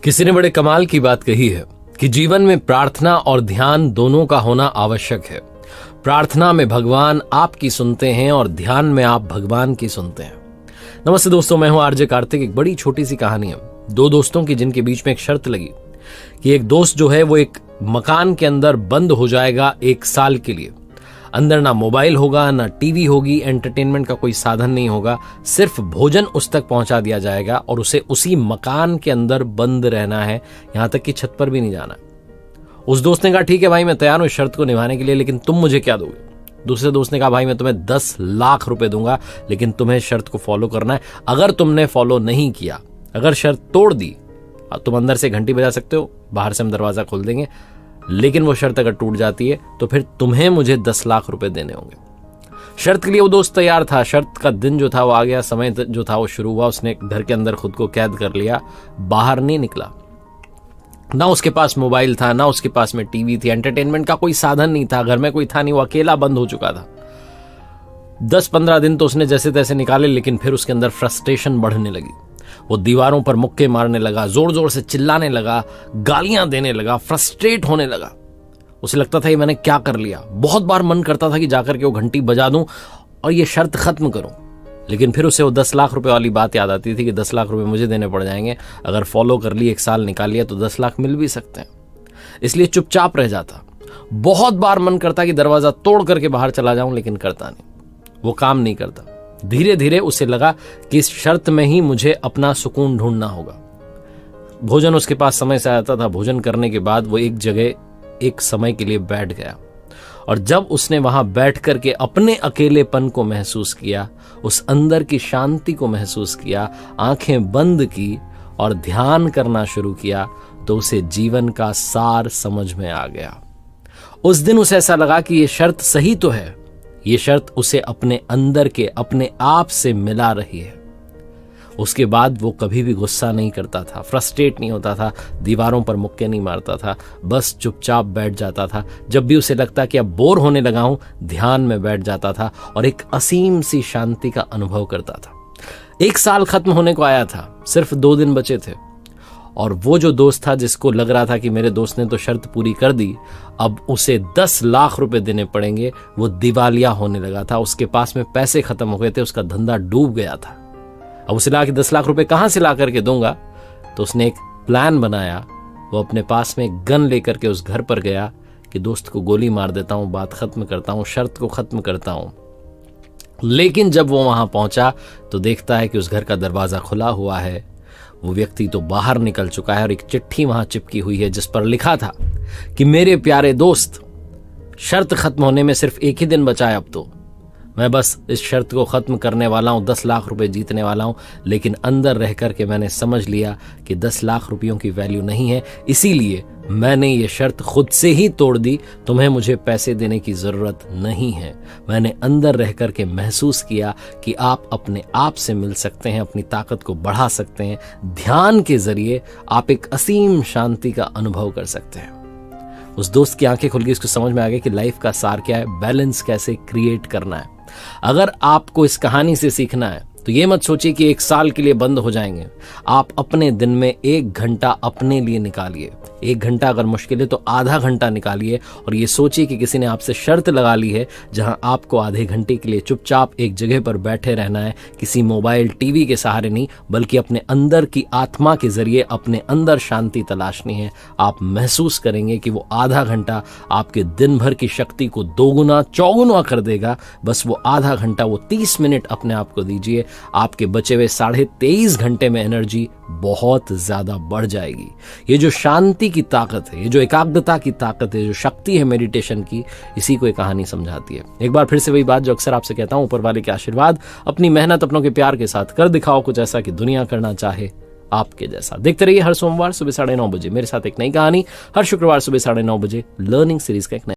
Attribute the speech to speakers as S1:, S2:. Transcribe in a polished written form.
S1: किसी ने बड़े कमाल की बात कही है कि जीवन में प्रार्थना और ध्यान दोनों का होना आवश्यक है। प्रार्थना में भगवान आपकी सुनते हैं और ध्यान में आप भगवान की सुनते हैं। नमस्ते दोस्तों, मैं हूं आरजे कार्तिक। एक बड़ी छोटी सी कहानी है दो दोस्तों की, जिनके बीच में एक शर्त लगी कि एक दोस्त जो है वो एक मकान के अंदर बंद हो जाएगा 1 साल के लिए। अंदर ना मोबाइल होगा, ना टीवी होगी, एंटरटेनमेंट का कोई साधन नहीं होगा, सिर्फ भोजन उस तक पहुंचा दिया जाएगा और उसे उसी मकान के अंदर बंद रहना है, यहां तक कि छत पर भी नहीं जाना। उस दोस्त ने कहा ठीक है भाई, मैं तैयार हूं इस शर्त को निभाने के लिए, लेकिन तुम मुझे क्या दोगे? दूसरे दोस्त ने कहा भाई मैं तुम्हें 10 लाख रुपए दूंगा, लेकिन तुम्हें शर्त को फॉलो करना है। अगर तुमने फॉलो नहीं किया, अगर शर्त तोड़ दी, तुम अंदर से घंटी बजा सकते हो, बाहर से हम दरवाजा खोल देंगे, लेकिन वो शर्त अगर टूट जाती है तो फिर तुम्हें मुझे 10 लाख रुपए देने होंगे। शर्त के लिए वो दोस्त तैयार था। शर्त का दिन जो था वो आ गया, समय जो था वो शुरू हुआ। उसने घर के अंदर खुद को कैद कर लिया, बाहर नहीं निकला। ना उसके पास मोबाइल था, ना उसके पास में टीवी थी, एंटरटेनमेंट का कोई साधन नहीं था, घर में कोई था नहीं, वो अकेला बंद हो चुका था। 10-15 दिन तो उसने जैसे तैसे निकाले, लेकिन फिर उसके अंदर फ्रस्ट्रेशन बढ़ने लगी। वो दीवारों पर मुक्के मारने लगा, जोर जोर से चिल्लाने लगा, गालियां देने लगा, फ्रस्ट्रेट होने लगा। उसे लगता था ये मैंने क्या कर लिया। बहुत बार मन करता था कि जाकर के वो घंटी बजा दूं और ये शर्त खत्म करूं, लेकिन फिर उसे वो 10 लाख रुपए वाली बात याद आती थी कि 10 लाख रुपए मुझे देने पड़ जाएंगे। अगर फॉलो कर ली, 1 साल निकाल लिया तो 10 लाख मिल भी सकते हैं। इसलिए चुपचाप रह जाता। बहुत बार मन करता कि दरवाजा तोड़ करके बाहर चला जाऊं, लेकिन करता नहीं, वो काम नहीं करता। धीरे धीरे उसे लगा कि इस शर्त में ही मुझे अपना सुकून ढूंढना होगा। भोजन उसके पास समय से आता था। भोजन करने के बाद वो एक जगह एक समय के लिए बैठ गया, और जब उसने वहां बैठ करके अपने अकेलेपन को महसूस किया, उस अंदर की शांति को महसूस किया, आंखें बंद की और ध्यान करना शुरू किया, तो उसे जीवन का सार समझ में आ गया। उस दिन उसे ऐसा लगा कि ये शर्त सही तो है, ये शर्त उसे अपने अंदर के अपने आप से मिला रही है। उसके बाद वो कभी भी गुस्सा नहीं करता था, फ्रस्ट्रेट नहीं होता था, दीवारों पर मुक्के नहीं मारता था, बस चुपचाप बैठ जाता था। जब भी उसे लगता कि अब बोर होने लगा हूं, ध्यान में बैठ जाता था और एक असीम सी शांति का अनुभव करता था। 1 साल खत्म होने को आया था, सिर्फ 2 दिन बचे थे, और वो जो दोस्त था जिसको लग रहा था कि मेरे दोस्त ने तो शर्त पूरी कर दी, अब उसे 10 लाख रुपए देने पड़ेंगे, वो दिवालिया होने लगा था। उसके पास में पैसे खत्म हो गए थे, उसका धंधा डूब गया था। अब उसे लगा कि 10 लाख रुपए कहां से ला करके दूंगा, तो उसने एक प्लान बनाया। वो अपने पास में एक गन लेकर के उस घर पर गया कि दोस्त को गोली मार देता हूं, बात खत्म करता हूं, शर्त को खत्म करता हूं। लेकिन जब वो वहां पहुंचा तो देखता है कि उस घर का दरवाजा खुला हुआ है। वो व्यक्ति तो बाहर निकल चुका है और एक चिट्ठी वहां चिपकी हुई है, जिस पर लिखा था कि मेरे प्यारे दोस्त, शर्त खत्म होने में सिर्फ 1 ही दिन बचा है। अब तो मैं बस इस शर्त को खत्म करने वाला हूं, 10 लाख रुपए जीतने वाला हूं, लेकिन अंदर रह करके मैंने समझ लिया कि 10 लाख रुपयों की वैल्यू नहीं है, इसीलिए मैंने ये शर्त खुद से ही तोड़ दी। तुम्हें मुझे पैसे देने की जरूरत नहीं है। मैंने अंदर रह करके महसूस किया कि आप अपने आप से मिल सकते हैं, अपनी ताकत को बढ़ा सकते हैं। ध्यान के जरिए आप एक असीम शांति का अनुभव कर सकते हैं। उस दोस्त की आंखें खुल गई, उसको समझ में आ गया कि लाइफ का सार क्या है, बैलेंस कैसे क्रिएट करना है। अगर आपको इस कहानी से सीखना है तो ये मत सोचिए कि 1 साल के लिए बंद हो जाएंगे। आप अपने दिन में 1 घंटा अपने लिए निकालिए। 1 घंटा अगर मुश्किल है तो आधा घंटा निकालिए, और ये सोचिए कि किसी ने आपसे शर्त लगा ली है जहां आपको आधे घंटे के लिए चुपचाप एक जगह पर बैठे रहना है, किसी मोबाइल टीवी के सहारे नहीं, बल्कि अपने अंदर की आत्मा के जरिए अपने अंदर शांति तलाशनी है। आप महसूस करेंगे कि वो आधा घंटा आपके दिन भर की शक्ति को 2 गुना 4 गुना कर देगा। बस वो आधा घंटा, वो 30 मिनट अपने आप को दीजिए। आपके बचे हुए 23.5 घंटे में एनर्जी बहुत ज्यादा बढ़ जाएगी। ये जो शांति की ताकत है, ये जो एकाग्रता की ताकत है, जो शक्ति है मेडिटेशन की, इसी को एक कहानी समझाती है। एक बार फिर से वही बात जो अक्सर आपसे कहता हूं, ऊपर वाले के आशीर्वाद, अपनी मेहनत अपनों के प्यार के साथ कर दिखाओ कुछ ऐसा कि दुनिया करना चाहे आपके जैसा। देखते रहिए हर सोमवार सुबह 9:30 बजे मेरे साथ एक नई कहानी, हर शुक्रवार सुबह 9:30 बजे लर्निंग सीरीज का एक नया